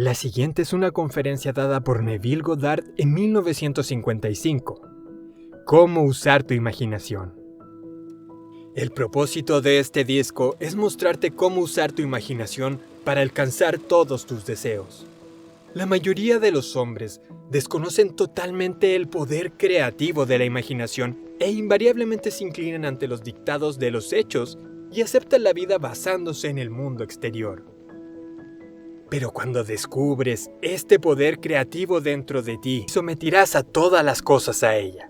La siguiente es una conferencia dada por Neville Goddard en 1955. ¿Cómo usar tu imaginación? El propósito de este disco es mostrarte cómo usar tu imaginación para alcanzar todos tus deseos. La mayoría de los hombres desconocen totalmente el poder creativo de la imaginación e invariablemente se inclinan ante los dictados de los hechos y aceptan la vida basándose en el mundo exterior. Pero cuando descubres este poder creativo dentro de ti, someterás a todas las cosas a ella.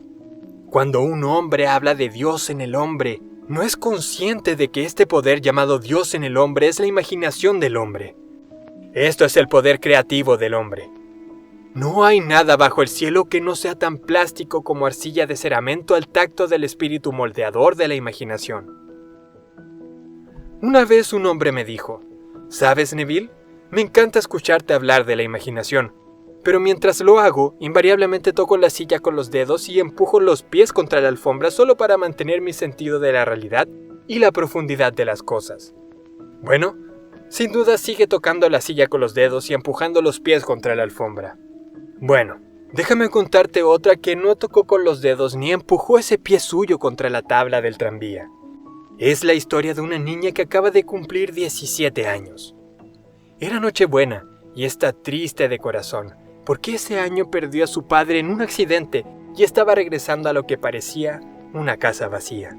Cuando un hombre habla de Dios en el hombre, no es consciente de que este poder llamado Dios en el hombre es la imaginación del hombre. Esto es el poder creativo del hombre. No hay nada bajo el cielo que no sea tan plástico como arcilla de ceramento al tacto del espíritu moldeador de la imaginación. Una vez un hombre me dijo, ¿sabes, Neville? Me encanta escucharte hablar de la imaginación, pero mientras lo hago, invariablemente toco la silla con los dedos y empujo los pies contra la alfombra solo para mantener mi sentido de la realidad y la profundidad de las cosas. Bueno, sin duda sigue tocando la silla con los dedos y empujando los pies contra la alfombra. Bueno, déjame contarte otra que no tocó con los dedos ni empujó ese pie suyo contra la tabla del tranvía. Es la historia de una niña que acaba de cumplir 17 años. Era Nochebuena y está triste de corazón, porque ese año perdió a su padre en un accidente y estaba regresando a lo que parecía una casa vacía.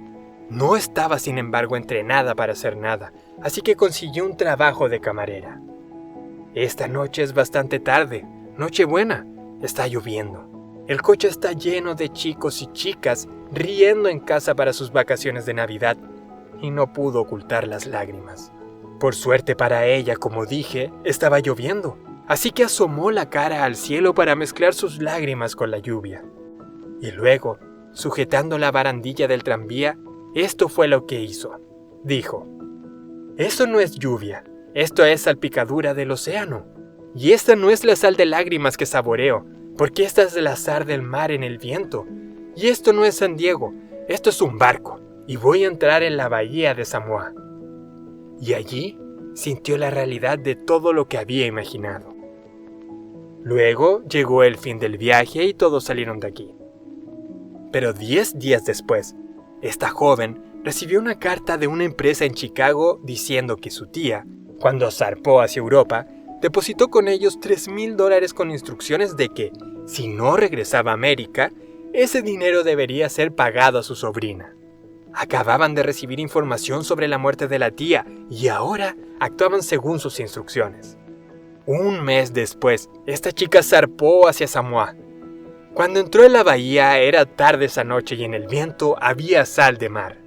No estaba, sin embargo, entrenada para hacer nada, así que consiguió un trabajo de camarera. Esta noche es bastante tarde, Nochebuena, está lloviendo. El coche está lleno de chicos y chicas riendo en casa para sus vacaciones de Navidad y no pudo ocultar las lágrimas. Por suerte para ella, como dije, estaba lloviendo, así que asomó la cara al cielo para mezclar sus lágrimas con la lluvia. Y luego, sujetando la barandilla del tranvía, esto fue lo que hizo. Dijo, «Esto no es lluvia, esto es salpicadura del océano. Y esta no es la sal de lágrimas que saboreo, porque esta es el azar del mar en el viento. Y esto no es San Diego, esto es un barco, y voy a entrar en la bahía de Samoa». Y allí sintió la realidad de todo lo que había imaginado. Luego llegó el fin del viaje y todos salieron de aquí. Pero 10 días después, esta joven recibió una carta de una empresa en Chicago diciendo que su tía, cuando zarpó hacia Europa, depositó con ellos $3,000 con instrucciones de que, si no regresaba a América, ese dinero debería ser pagado a su sobrina. Acababan de recibir información sobre la muerte de la tía y ahora actuaban según sus instrucciones. Un mes después, esta chica zarpó hacia Samoa. Cuando entró en la bahía era tarde esa noche y en el viento había sal de mar.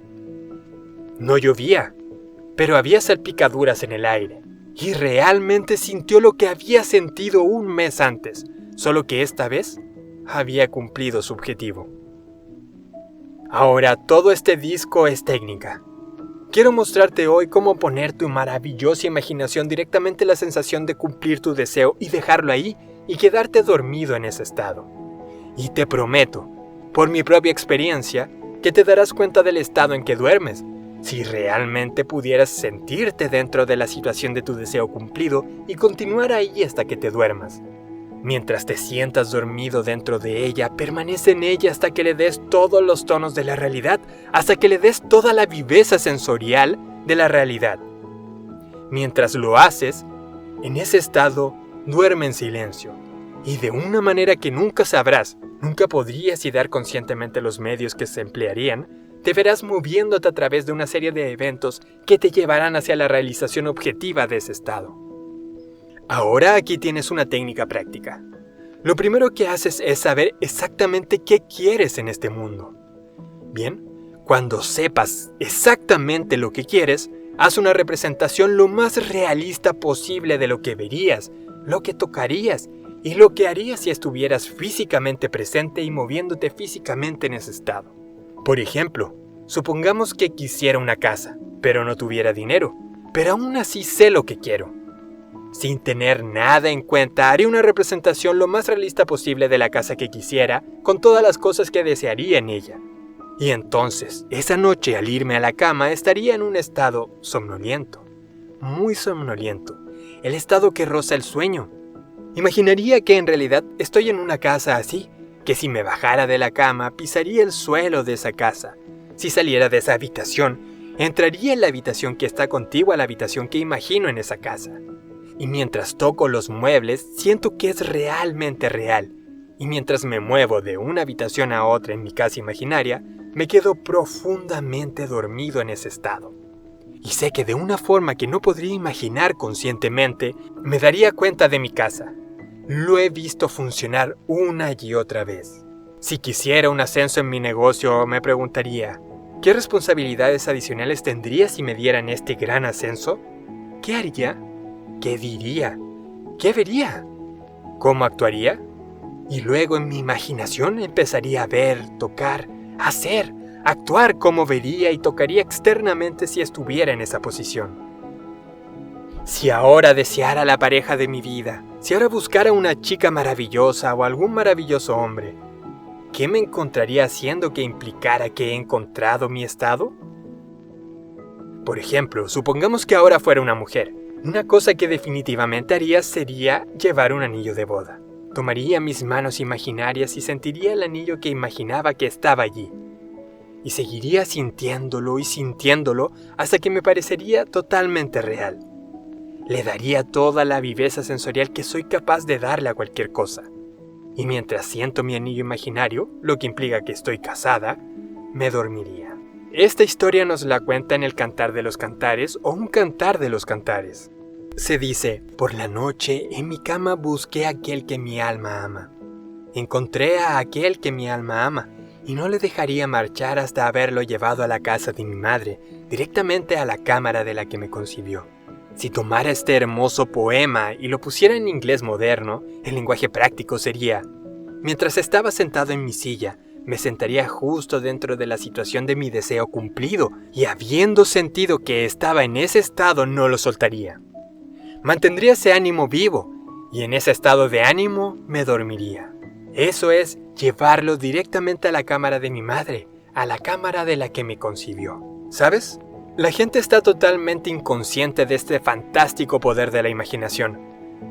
No llovía, pero había salpicaduras en el aire y realmente sintió lo que había sentido un mes antes, solo que esta vez había cumplido su objetivo. Ahora, todo este disco es técnica. Quiero mostrarte hoy cómo poner tu maravillosa imaginación directamente en la sensación de cumplir tu deseo y dejarlo ahí y quedarte dormido en ese estado. Y te prometo, por mi propia experiencia, que te darás cuenta del estado en que duermes, si realmente pudieras sentirte dentro de la situación de tu deseo cumplido y continuar ahí hasta que te duermas. Mientras te sientas dormido dentro de ella, permanece en ella hasta que le des todos los tonos de la realidad, hasta que le des toda la viveza sensorial de la realidad. Mientras lo haces, en ese estado, duerme en silencio, y de una manera que nunca sabrás, nunca podrías idear conscientemente los medios que se emplearían, te verás moviéndote a través de una serie de eventos que te llevarán hacia la realización objetiva de ese estado. Ahora aquí tienes una técnica práctica. Lo primero que haces es saber exactamente qué quieres en este mundo. Bien, cuando sepas exactamente lo que quieres, haz una representación lo más realista posible de lo que verías, lo que tocarías y lo que harías si estuvieras físicamente presente y moviéndote físicamente en ese estado. Por ejemplo, supongamos que quisiera una casa, pero no tuviera dinero, pero aún así sé lo que quiero. Sin tener nada en cuenta, haré una representación lo más realista posible de la casa que quisiera, con todas las cosas que desearía en ella. Y entonces, esa noche al irme a la cama, estaría en un estado somnoliento, muy somnoliento, el estado que roza el sueño. Imaginaría que en realidad estoy en una casa así, que si me bajara de la cama pisaría el suelo de esa casa. Si saliera de esa habitación, entraría en la habitación que está contigua a la habitación que imagino en esa casa. Y mientras toco los muebles, siento que es realmente real. Y mientras me muevo de una habitación a otra en mi casa imaginaria, me quedo profundamente dormido en ese estado. Y sé que de una forma que no podría imaginar conscientemente, me daría cuenta de mi casa. Lo he visto funcionar una y otra vez. Si quisiera un ascenso en mi negocio, me preguntaría, ¿qué responsabilidades adicionales tendría si me dieran este gran ascenso? ¿Qué haría? ¿Qué diría? ¿Qué vería? ¿Cómo actuaría? Y luego en mi imaginación empezaría a ver, tocar, hacer, actuar como vería y tocaría externamente si estuviera en esa posición. Si ahora deseara la pareja de mi vida, si ahora buscara una chica maravillosa o algún maravilloso hombre, ¿qué me encontraría haciendo que implicara que he encontrado mi estado? Por ejemplo, supongamos que ahora fuera una mujer. Una cosa que definitivamente haría sería llevar un anillo de boda. Tomaría mis manos imaginarias y sentiría el anillo que imaginaba que estaba allí. Y seguiría sintiéndolo y sintiéndolo hasta que me parecería totalmente real. Le daría toda la viveza sensorial que soy capaz de darle a cualquier cosa. Y mientras siento mi anillo imaginario, lo que implica que estoy casada, me dormiría. Esta historia nos la cuenta en el Cantar de los Cantares o un Cantar de los Cantares. Se dice, por la noche en mi cama busqué a aquel que mi alma ama. Encontré a aquel que mi alma ama, y no le dejaría marchar hasta haberlo llevado a la casa de mi madre, directamente a la cámara de la que me concibió. Si tomara este hermoso poema y lo pusiera en inglés moderno, el lenguaje práctico sería, mientras estaba sentado en mi silla, me sentaría justo dentro de la situación de mi deseo cumplido, y habiendo sentido que estaba en ese estado no lo soltaría. Mantendría ese ánimo vivo, y en ese estado de ánimo me dormiría. Eso es llevarlo directamente a la cámara de mi madre, a la cámara de la que me concibió. ¿Sabes? La gente está totalmente inconsciente de este fantástico poder de la imaginación.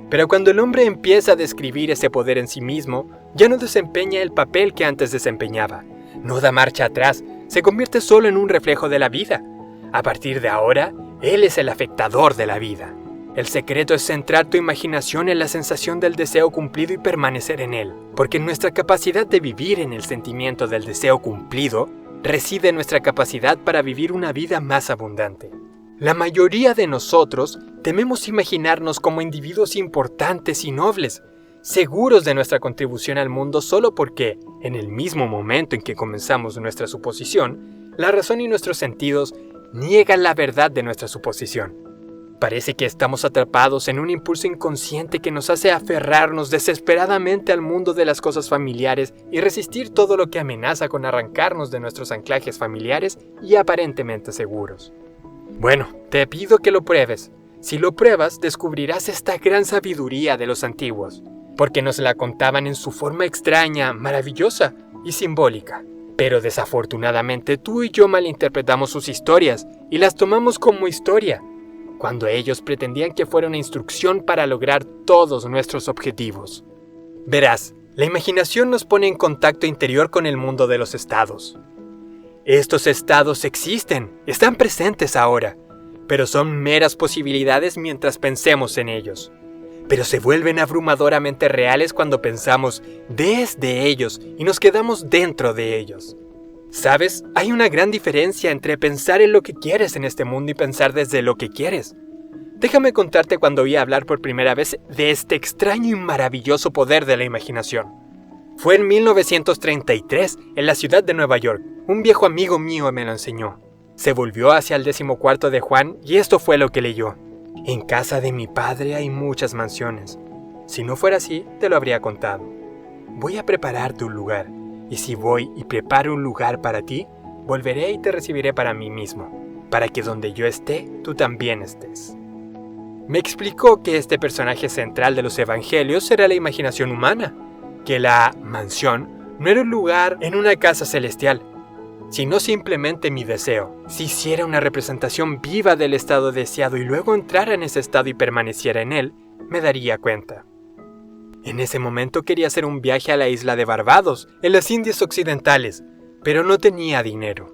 Pero cuando el hombre empieza a describir ese poder en sí mismo, ya no desempeña el papel que antes desempeñaba. No da marcha atrás, se convierte solo en un reflejo de la vida. A partir de ahora, él es el afectador de la vida. El secreto es centrar tu imaginación en la sensación del deseo cumplido y permanecer en él, porque en nuestra capacidad de vivir en el sentimiento del deseo cumplido reside nuestra capacidad para vivir una vida más abundante. La mayoría de nosotros tememos imaginarnos como individuos importantes y nobles, seguros de nuestra contribución al mundo solo porque, en el mismo momento en que comenzamos nuestra suposición, la razón y nuestros sentidos niegan la verdad de nuestra suposición. Parece que estamos atrapados en un impulso inconsciente que nos hace aferrarnos desesperadamente al mundo de las cosas familiares y resistir todo lo que amenaza con arrancarnos de nuestros anclajes familiares y aparentemente seguros. Bueno, te pido que lo pruebes. Si lo pruebas, descubrirás esta gran sabiduría de los antiguos, porque nos la contaban en su forma extraña, maravillosa y simbólica. Pero desafortunadamente tú y yo malinterpretamos sus historias y las tomamos como historia, cuando ellos pretendían que fuera una instrucción para lograr todos nuestros objetivos. Verás, la imaginación nos pone en contacto interior con el mundo de los estados. Estos estados existen, están presentes ahora, pero son meras posibilidades mientras pensemos en ellos. Pero se vuelven abrumadoramente reales cuando pensamos desde ellos y nos quedamos dentro de ellos. ¿Sabes? Hay una gran diferencia entre pensar en lo que quieres en este mundo y pensar desde lo que quieres. Déjame contarte cuando oí hablar por primera vez de este extraño y maravilloso poder de la imaginación. Fue en 1933, en la ciudad de Nueva York. Un viejo amigo mío me lo enseñó. Se volvió hacia el 14 de Juan y esto fue lo que leyó. En casa de mi padre hay muchas mansiones. Si no fuera así, te lo habría contado. Voy a prepararte un lugar. Y si voy y preparo un lugar para ti, volveré y te recibiré para mí mismo, para que donde yo esté, tú también estés. Me explicó que este personaje central de los evangelios era la imaginación humana, que la mansión no era un lugar en una casa celestial, sino simplemente mi deseo. Si hiciera una representación viva del estado deseado y luego entrara en ese estado y permaneciera en él, me daría cuenta. En ese momento quería hacer un viaje a la isla de Barbados, en las Indias Occidentales, pero no tenía dinero.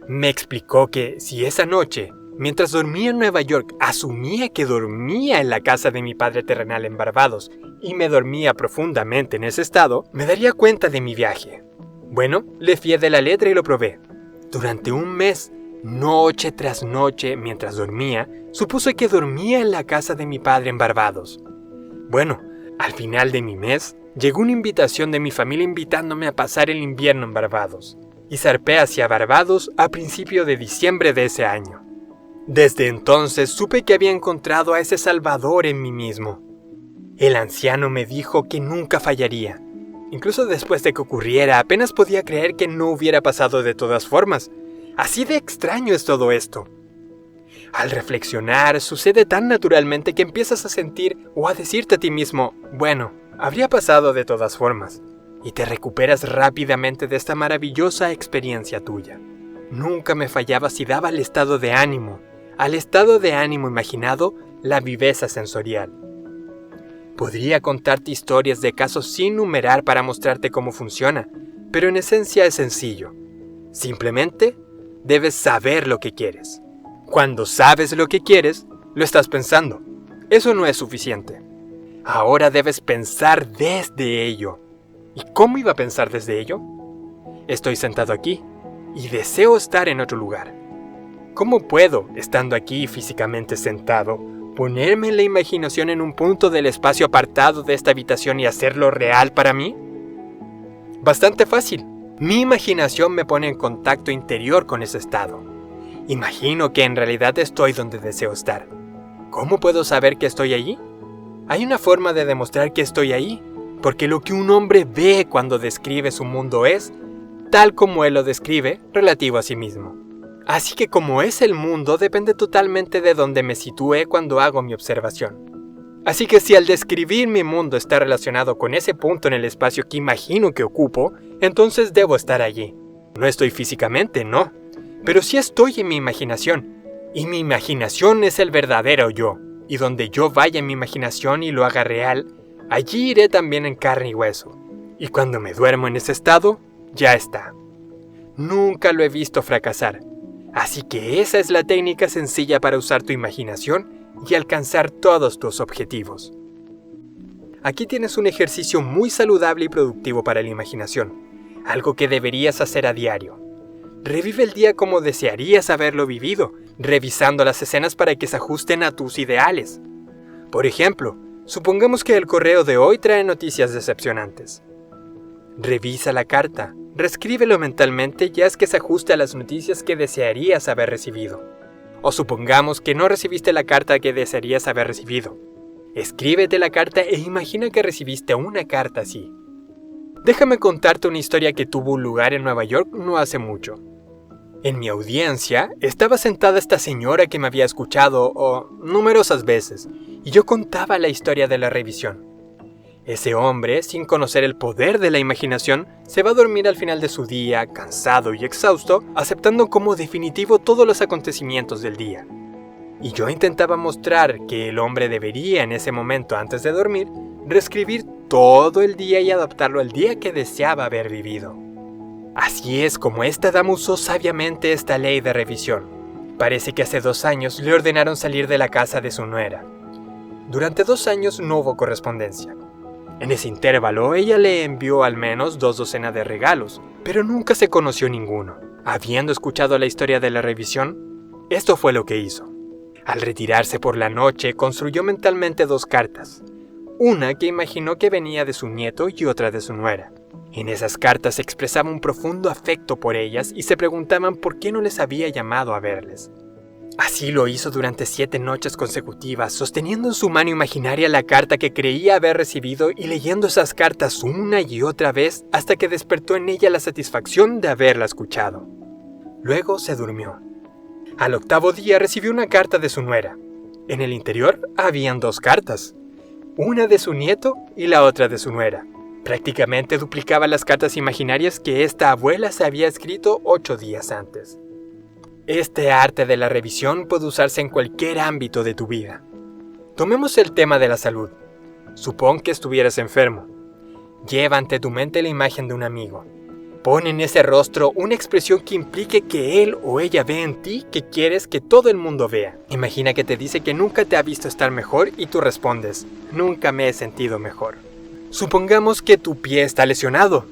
Me explicó que si esa noche, mientras dormía en Nueva York, asumía que dormía en la casa de mi padre terrenal en Barbados y me dormía profundamente en ese estado, me daría cuenta de mi viaje. Bueno, le fié de la letra y lo probé. Durante un mes, noche tras noche, mientras dormía, supuse que dormía en la casa de mi padre en Barbados. Bueno, al final de mi mes, llegó una invitación de mi familia invitándome a pasar el invierno en Barbados, y zarpé hacia Barbados a principios de diciembre de ese año. Desde entonces supe que había encontrado a ese Salvador en mí mismo. El anciano me dijo que nunca fallaría. Incluso después de que ocurriera, apenas podía creer que no hubiera pasado de todas formas. Así de extraño es todo esto. Al reflexionar, sucede tan naturalmente que empiezas a sentir o a decirte a ti mismo, bueno, habría pasado de todas formas, y te recuperas rápidamente de esta maravillosa experiencia tuya. Nunca me fallaba si daba al estado de ánimo imaginado, la viveza sensorial. Podría contarte historias de casos sin numerar para mostrarte cómo funciona, pero en esencia es sencillo. Simplemente, debes saber lo que quieres. Cuando sabes lo que quieres, lo estás pensando. Eso no es suficiente. Ahora debes pensar desde ello. ¿Y cómo iba a pensar desde ello? Estoy sentado aquí y deseo estar en otro lugar. ¿Cómo puedo, estando aquí físicamente sentado, ponerme en la imaginación en un punto del espacio apartado de esta habitación y hacerlo real para mí? Bastante fácil. Mi imaginación me pone en contacto interior con ese estado. Imagino que en realidad estoy donde deseo estar. ¿Cómo puedo saber que estoy allí? Hay una forma de demostrar que estoy ahí, porque lo que un hombre ve cuando describe su mundo es, tal como él lo describe, relativo a sí mismo. Así que como es el mundo, depende totalmente de donde me sitúe cuando hago mi observación. Así que si al describir mi mundo está relacionado con ese punto en el espacio que imagino que ocupo, entonces debo estar allí. No estoy físicamente, no. Pero sí estoy en mi imaginación, y mi imaginación es el verdadero yo, y donde yo vaya en mi imaginación y lo haga real, allí iré también en carne y hueso. Y cuando me duermo en ese estado, ya está. Nunca lo he visto fracasar, así que esa es la técnica sencilla para usar tu imaginación y alcanzar todos tus objetivos. Aquí tienes un ejercicio muy saludable y productivo para la imaginación, algo que deberías hacer a diario. Revive el día como desearías haberlo vivido, revisando las escenas para que se ajusten a tus ideales. Por ejemplo, supongamos que el correo de hoy trae noticias decepcionantes. Revisa la carta, reescríbelo mentalmente y haz que se ajuste a las noticias que desearías haber recibido. O supongamos que no recibiste la carta que desearías haber recibido. Escríbete la carta e imagina que recibiste una carta así. Déjame contarte una historia que tuvo un lugar en Nueva York no hace mucho. En mi audiencia estaba sentada esta señora que me había escuchado numerosas veces, y yo contaba la historia de la revisión. Ese hombre, sin conocer el poder de la imaginación, se va a dormir al final de su día, cansado y exhausto, aceptando como definitivo todos los acontecimientos del día. Y yo intentaba mostrar que el hombre debería en ese momento antes de dormir, reescribir todo el día y adaptarlo al día que deseaba haber vivido. Así es como esta dama usó sabiamente esta ley de revisión. Parece que hace 2 años le ordenaron salir de la casa de su nuera. Durante 2 años no hubo correspondencia. En ese intervalo ella le envió al menos 2 docenas de regalos, pero nunca se conoció ninguno. Habiendo escuchado la historia de la revisión, esto fue lo que hizo. Al retirarse por la noche, construyó mentalmente 2 cartas. Una que imaginó que venía de su nieto y otra de su nuera. En esas cartas expresaba un profundo afecto por ellas y se preguntaban por qué no les había llamado a verles. Así lo hizo durante 7 noches consecutivas, sosteniendo en su mano imaginaria la carta que creía haber recibido y leyendo esas cartas una y otra vez hasta que despertó en ella la satisfacción de haberla escuchado. Luego se durmió. Al 8º día recibió una carta de su nuera. En el interior habían 2 cartas, una de su nieto y la otra de su nuera. Prácticamente duplicaba las cartas imaginarias que esta abuela se había escrito 8 días antes. Este arte de la revisión puede usarse en cualquier ámbito de tu vida. Tomemos el tema de la salud. Supón que estuvieras enfermo. Lleva ante tu mente la imagen de un amigo. Pon en ese rostro una expresión que implique que él o ella ve en ti que quieres que todo el mundo vea. Imagina que te dice que nunca te ha visto estar mejor y tú respondes, nunca me he sentido mejor. Supongamos que tu pie está lesionado.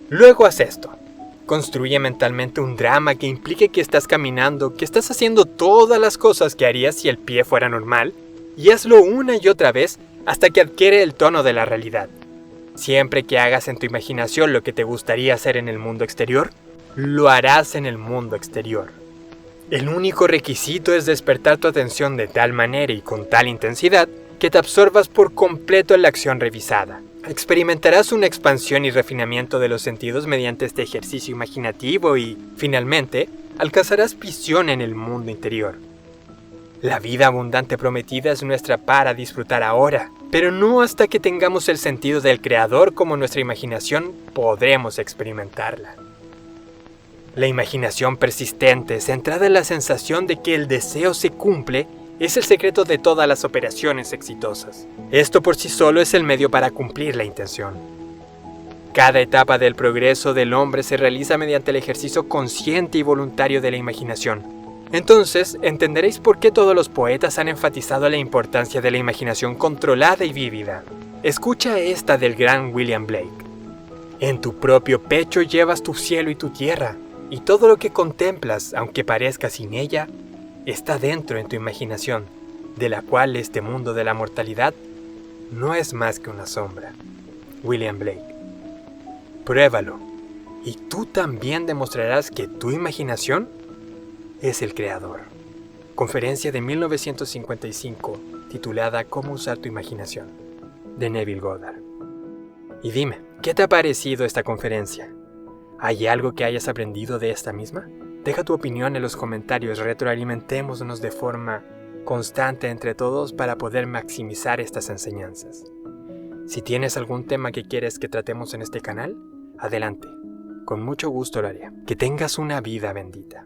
Luego haz esto. Construye mentalmente un drama que implique que estás caminando, que estás haciendo todas las cosas que harías si el pie fuera normal, y hazlo una y otra vez hasta que adquiere el tono de la realidad. Siempre que hagas en tu imaginación lo que te gustaría hacer en el mundo exterior, lo harás en el mundo exterior. El único requisito es despertar tu atención de tal manera y con tal intensidad que te absorbas por completo en la acción revisada. Experimentarás una expansión y refinamiento de los sentidos mediante este ejercicio imaginativo y, finalmente, alcanzarás visión en el mundo interior. La vida abundante prometida es nuestra para disfrutar ahora, pero no hasta que tengamos el sentido del Creador como nuestra imaginación podremos experimentarla. La imaginación persistente, centrada en la sensación de que el deseo se cumple, es el secreto de todas las operaciones exitosas. Esto por sí solo es el medio para cumplir la intención. Cada etapa del progreso del hombre se realiza mediante el ejercicio consciente y voluntario de la imaginación. Entonces, entenderéis por qué todos los poetas han enfatizado la importancia de la imaginación controlada y vívida. Escucha esta del gran William Blake. En tu propio pecho llevas tu cielo y tu tierra, y todo lo que contemplas, aunque parezca sin ella, está dentro en tu imaginación, de la cual este mundo de la mortalidad no es más que una sombra. William Blake. Pruébalo, y tú también demostrarás que tu imaginación es el creador. Conferencia de 1955, titulada ¿Cómo usar tu imaginación?, de Neville Goddard. Y dime, ¿qué te ha parecido esta conferencia? ¿Hay algo que hayas aprendido de esta misma? Deja tu opinión en los comentarios, retroalimentémonos de forma constante entre todos para poder maximizar estas enseñanzas. Si tienes algún tema que quieres que tratemos en este canal, adelante, con mucho gusto lo haré. Que tengas una vida bendita.